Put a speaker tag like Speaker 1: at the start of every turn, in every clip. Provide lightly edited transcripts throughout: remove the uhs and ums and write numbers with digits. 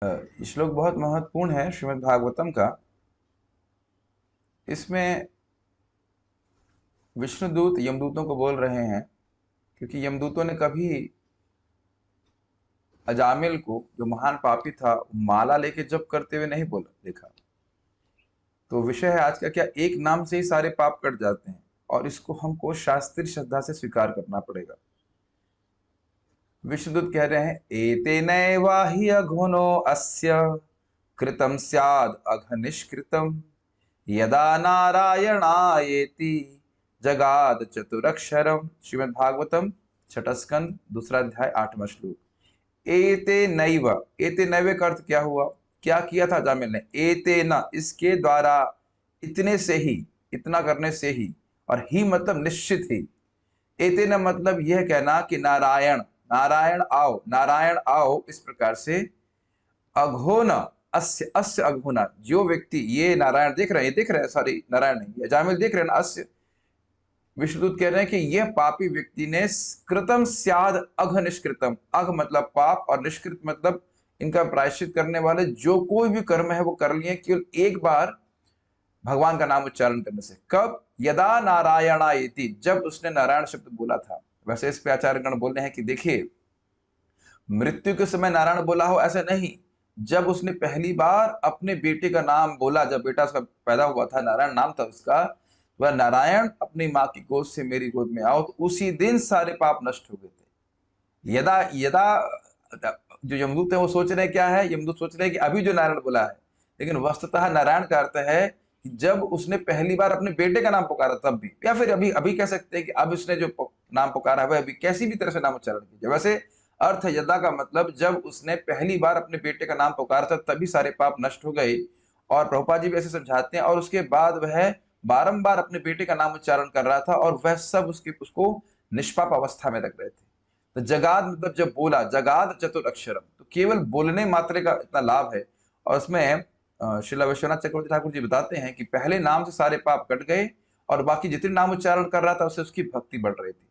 Speaker 1: ये श्लोक बहुत महत्वपूर्ण है श्रीमद् भागवतम का। इसमें विष्णुदूत यमदूतों को बोल रहे हैं, क्योंकि यमदूतों ने कभी अजामिल को, जो महान पापी था, माला लेके जप करते हुए नहीं बोला देखा। तो विषय है आज का क्या, एक नाम से ही सारे पाप कट जाते हैं, और इसको हमको शास्त्रीय श्रद्धा से स्वीकार करना पड़ेगा। विष्णुदूत कह रहे हैं, एतेनैवा हि अघोनो अस्य कृतं स्याद् अघनिष्कृतं यदा नारायणायेति जगाद चतुरक्षरम। श्रीमद् भागवतम छठा स्कंद दूसरा अध्याय 8वां श्लोक। एते नैव, एते नैव का अर्थ क्या हुआ, क्या किया था जामिल ने, एते न, इसके द्वारा, इतने से ही, इतना करने से ही, और ही मतलब निश्चित ही। एते न मतलब यह कहना कि नारायण, नारायण आओ, नारायण आओ, इस प्रकार से। अघोन, अस्य, अस्य अघोना, जो व्यक्ति, ये नारायण देख रहे हैं, ये देख रहे हैं, सॉरी नारायण नहीं, ये जामिल देख रहे हैं ना, अस्य, विष्णुदूत कह रहे हैं कि यह पापी व्यक्ति ने कृतम स्याद अघ निष्कृतम, अघ मतलब पाप और निष्कृत मतलब इनका प्रायश्चित करने वाले जो कोई भी कर्म है वो कर लिए केवल एक बार भगवान का नाम उच्चारण करने से। कब, यदा नारायणायेति, जब उसने नारायण शब्द बोला था। वैसे इस पे आचार्यगण बोल रहे हैं कि देखिए, मृत्यु के समय नारायण बोला हो ऐसा नहीं, जब उसने पहली बार अपने बेटे का नाम बोला, जब बेटा उसका पैदा हुआ था, नारायण नाम था उसका, वह नारायण अपनी माँ की गोद से मेरी गोद में आओ, तो उसी दिन सारे पाप नष्ट हो गए थे। यदा, यदा, जो यमदूत है वो सोच रहे हैं क्या है, यमदूत सोच रहे हैं कि अभी जो नारायण बोला है, लेकिन वस्तुतः नारायण का अर्थ है कि जब उसने पहली बार अपने बेटे का नाम पुकारा तब भी, या फिर अभी, अभी कह सकते हैं कि अब उसने जो नाम पुकारा है वह अभी कैसी भी तरह से नाम उच्चारण कीजिए। वैसे अर्थ यदा का मतलब जब उसने पहली बार अपने बेटे का नाम पुकारा था तभी सारे पाप नष्ट हो गए। और प्रभुपाद जी भी ऐसे समझाते हैं, और उसके बाद वह बारंबार अपने बेटे का नाम उच्चारण कर रहा था और वह सब उसको निष्पाप अवस्था में रख रहे थे। तो जगाद मतलब जब बोला, जगाद चतुर अक्षरम, तो केवल बोलने मात्र का इतना लाभ है। और उसमें श्रीला विश्वनाथ चक्रवर्ती ठाकुर जी बताते हैं कि पहले नाम से सारे पाप कट गए और बाकी जितने नाम उच्चारण कर रहा था उससे उसकी भक्ति बढ़ रही थी।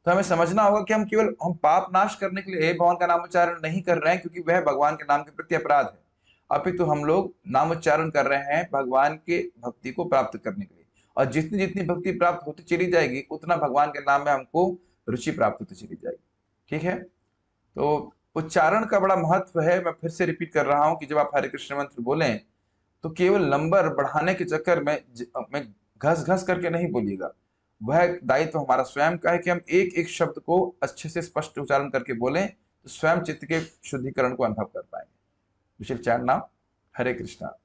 Speaker 1: तो हमें समझना होगा कि हम पाप नाश करने के लिए भगवान का नाम उच्चारण नहीं कर रहे हैं, क्योंकि वह भगवान के नाम के प्रति अपराध है। अपितु हम लोग नाम उच्चारण कर रहे हैं भगवान के भक्ति को प्राप्त करने के लिए, और जितनी जितनी भक्ति प्राप्त होती चली जाएगी उतना भगवान के नाम में हमको रुचि प्राप्त होती चली जाएगी। ठीक है, तो उच्चारण का बड़ा महत्व है। मैं फिर से रिपीट कर रहा हूं कि जब आप हरे कृष्ण मंत्र बोलें तो केवल नंबर बढ़ाने के चक्कर में घस घस करके नहीं बोलिएगा। वह दायित्व हमारा स्वयं का है कि हम एक एक शब्द को अच्छे से स्पष्ट उच्चारण करके बोलें, तो स्वयं चित्त के शुद्धिकरण को अनुभव कर पाएंगे। विशेष चार नाम। हरे कृष्णा।